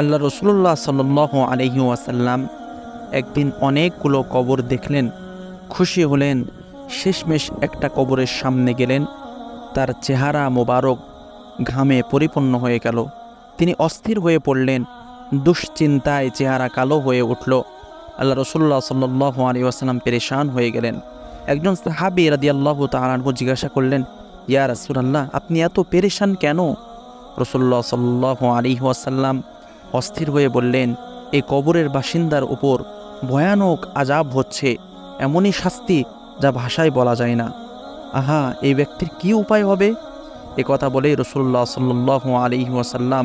আল্লাহ রসুল্লাহ সাল্লাল্লাহু আলাইহি ওয়াসাল্লাম একদিন অনেকগুলো কবর দেখলেন, খুশি হলেন। শেষমেশ একটা কবরের সামনে গেলেন, তার চেহারা মোবারক ঘামে পরিপূর্ণ হয়ে গেল। তিনি অস্থির হয়ে পড়লেন, দুশ্চিন্তায় চেহারা কালো হয়ে উঠল। আল্লাহ রসুল্লাহ সাল্লাল্লাহু আলাইহি ওয়াসাল্লাম পেরেশান হয়ে গেলেন। একজন সাহাবী রাদিয়াল্লাহু তাআলা আনহু জিজ্ঞাসা করলেন, ইয়া রাসূলুল্লাহ, আপনি এত পেরেশান কেন? রাসূলুল্লাহ সাল্লাল্লাহু আলাইহি ওয়াসাল্লাম অস্থির হয়ে বললেন, এই কবরের বাসিন্দার উপর ভয়ানক আযাব হচ্ছে, এমনই শাস্তি যা ভাষায় বলা যায় না। আহা, এই ব্যক্তির কি উপায় হবে? এ কথা বলেই রাসূলুল্লাহ সাল্লাল্লাহু আলাইহি ওয়াসাল্লাম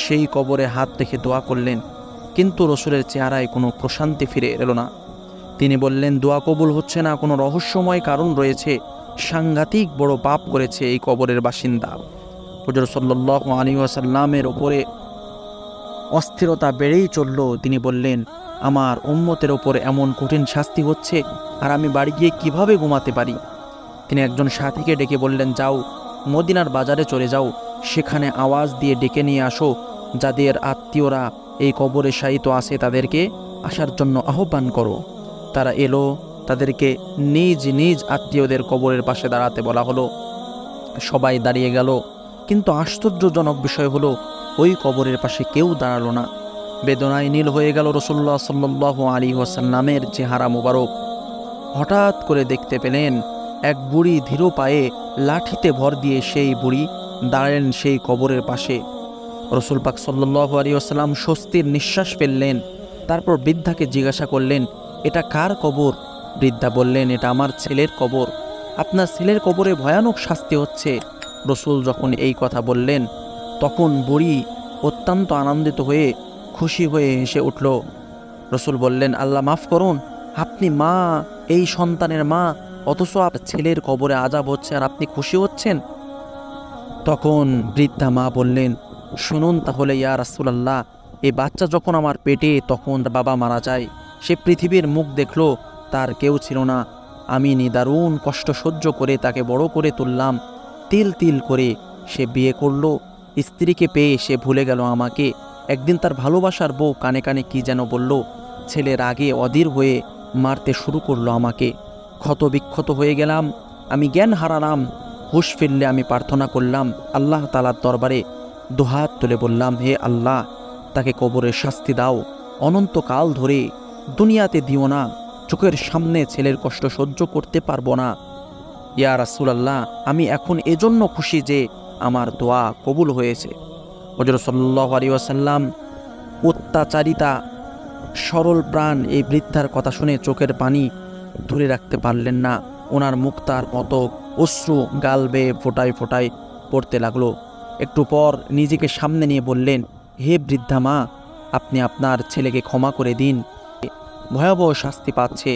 সেই কবরে হাত রেখে দোয়া করলেন, কিন্তু রসুলের চেহারায় কোনো প্রশান্তি ফিরে এলো না। তিনি বললেন, দোয়া কবুল হচ্ছে না, কোনো রহস্যময় কারণ রয়েছে, সাংঘাতিক বড় পাপ করেছে এই কবরের বাসিন্দা। হুজুর সাল্লাল্লাহু আলাইহি ওয়াসাল্লামের ওপরে অস্থিরতা বেড়েই চলল। তিনি বললেন, আমার উম্মতের ওপর এমন কঠিন শাস্তি হচ্ছে, আর আমি বাড়ি গিয়ে কিভাবে ঘুমাতে পারি? তিনি একজন সাথীকে ডেকে বললেন, যাও মদিনার বাজারে চলে যাও, সেখানে আওয়াজ দিয়ে ডেকে নিয়ে আসো, যাদের আত্মীয়রা এই কবরে শায়িত আছে তাদেরকে আসার জন্য আহ্বান করো। তারা এলো, তাদেরকে নিজ নিজ আত্মীয়দের কবরের পাশে দাঁড়াতে বলা হলো। সবাই দাঁড়িয়ে গেল, কিন্তু আশ্চর্যজনক বিষয় হলো ওই কবরের পাশে কেউ দাঁড়ালো না। বেদনায় নীল হয়ে গেল রাসূলুল্লাহ সাল্লাল্লাহু আলাইহি ওয়াসাল্লামের চেহারা মোবারক। হঠাৎ করে দেখতে পেলেন এক বুড়ি ধীর পায়ে লাঠিতে ভর দিয়ে সেই বুড়ি দাঁড়ালেন সেই কবরের পাশে। রাসূল পাক সাল্লাল্লাহু আলাইহি ওয়াসাল্লাম স্বস্তির নিঃশ্বাস ফেললেন। তারপর বৃদ্ধাকে জিজ্ঞাসা করলেন, এটা কার কবর? বৃদ্ধা বললেন, এটা আমার ছেলের কবর। আপনার ছেলের কবরে ভয়ানক শাস্তি হচ্ছে। রাসূল যখন এই কথা বললেন, তখন বুড়ি অত্যন্ত আনন্দিত হয়ে খুশি হয়ে হেসে উঠল। রাসূল বললেন, আল্লাহ মাফ করুন, আপনি মা, এই সন্তানের মা, অথচ আপনার ছেলের কবরে আযাব হচ্ছে আর আপনি খুশি হচ্ছেন? তখন বৃদ্ধা মা বললেন, শুনুন তাহলে ইয়া রাসূলুল্লাহ, এই বাচ্চা যখন আমার পেটে, তখন বাবা মারা যায়, সে পৃথিবীর মুখ দেখলো, তার কেউ ছিল না। আমি নিদারুণ কষ্ট সহ্য করে তাকে বড় করে তুললাম। তিল তিল করে সে বিয়ে করলো, স্ত্রীকে পেয়ে সে ভুলে গেল আমাকে। একদিন তার ভালোবাসার বউ কানে কানে কি যেন বলল, ছেলের আগে অধীর হয়ে মারতে শুরু করলো আমাকে। ক্ষত বিক্ষত হয়ে গেলাম, আমি জ্ঞান হারালাম। হুঁশ ফিরলে আমি প্রার্থনা করলাম আল্লাহ তাআলার দরবারে, দুহাত তুলে বললাম, হে আল্লাহ, তাকে কবরের শাস্তি দাও, অনন্তকাল ধরে দুনিয়াতে দিও না, চোখের সামনে ছেলের কষ্ট সহ্য করতে পারবো না। ইয়া রাসূলুল্লাহ, আমি এখন এজন্য খুশি যে আমার দোয়া কবুল হয়েছে। হযরত সাল্লাল্লাহু আলাইহি ওয়াসাল্লাম অত্যাচারিতা সরল প্রাণ এই বৃদ্ধার কথা শুনে চোখের পানি ধরে রাখতে পারলেন না। ওনার মুখ তার মতো অশ্রু গাল বেয়ে ফোটায় ফোটায় পড়তে লাগলো। একটু পর নিজেকে সামনে নিয়ে বললেন, হে বৃদ্ধা মা, আপনি আপনার ছেলেকে ক্ষমা করে দিন, ভয়াবহ শাস্তি পাচ্ছে।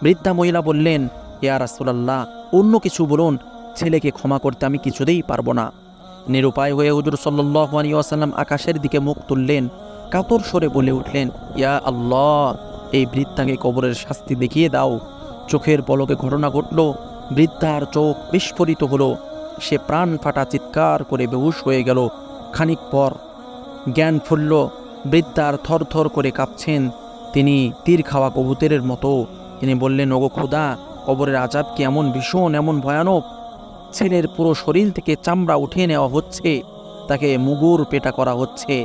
বৃদ্ধা মহিলা বললেন, ইয়া রাসূলুল্লাহ, অন্য কিছু বলুন, ছেলেকে ক্ষমা করতে আমি কিছুতেই পারবো না। নিরুপায় হয়ে হুজুর সাল্লাল্লাহু আলাইহি ওয়াসাল্লাম আকাশের দিকে মুখ তুললেন, কাতর স্বরে বলে উঠলেন, ইয়া আল্লাহ, এই বৃদ্ধাকে কবরের শাস্তি দেখিয়ে দাও। চোখের পলকে ঘটনা ঘটল, বৃদ্ধার চোখ বিস্ফোরিত হলো, সে প্রাণ ফাটা চিৎকার করে বেহুশ হয়ে গেল। খানিক পর জ্ঞান ফিরল, বৃদ্ধার থর থর করে কাঁপছেন, তিনি তীর খাওয়া কবুতরের মতো। তিনি বললেন, ওগো খোদা, কবরের আযাব কি এমন ভীষণ, এমন ভয়ানক? ছেলের পুরো শরীর থেকে চামড়া উঠিয়ে নেওয়া হচ্ছে, তাকে মুগুর পেটা করা হচ্ছে।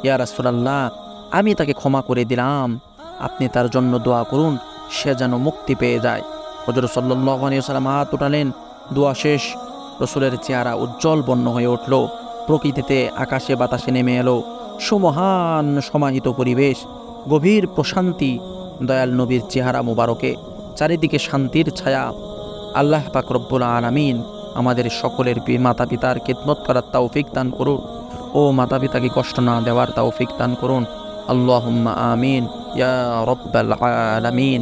ইয়া রাসূলুল্লাহ, আমি তাকে ক্ষমা করে দিলাম, আপনি তার জন্য দোয়া করুন, সে যেন মুক্তি পেয়ে যায়। হযরত সাল্লাল্লাহু আলাইহি ওয়াসাল্লাম হাত উঠালেন, দোয়া শেষ। রসুলের চেহারা উজ্জ্বল বর্ণ হয়ে উঠল, প্রকৃতিতে আকাশে বাতাসে নেমে এলো সুমহান সমাহিত পরিবেশ, গভীর প্রশান্তি। দয়াল নবীর চেহারা মুবারকে চারিদিকে শান্তির ছায়া। আল্লাহ পাক রব্বুল আলামিন আমাদের সকলের মাতা পিতার খিদমত করার তৌফিক দান করুন, ও মাতা পিতাকে কষ্ট না দেওয়ার তৌফিক দান করুন। আল্লাহুম্মা আমিন ইয়া রাব্বাল আলামিন।